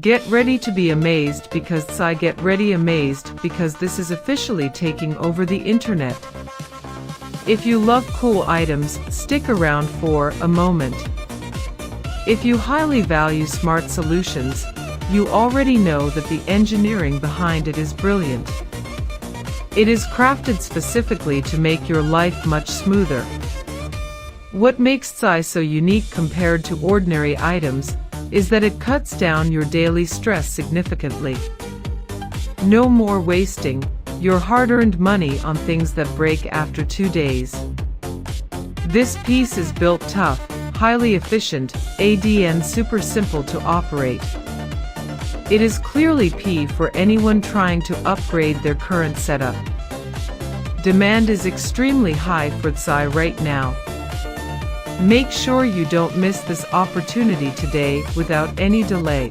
Get ready to be amazed because this is officially taking over the internet. If you love cool items, stick around for a moment. If you highly value smart solutions, you already know that the engineering behind it is brilliant. It is crafted specifically to make your life much smoother. What makes Tsai so unique compared to ordinary items is that it cuts down your daily stress significantly. No more wasting your hard-earned money on things that break after 2 days. This piece is built tough, highly efficient, and super simple to operate. It is clearly P for anyone trying to upgrade their current setup. Demand is extremely high for Tsai right now. Make sure you don't miss this opportunity today without any delay.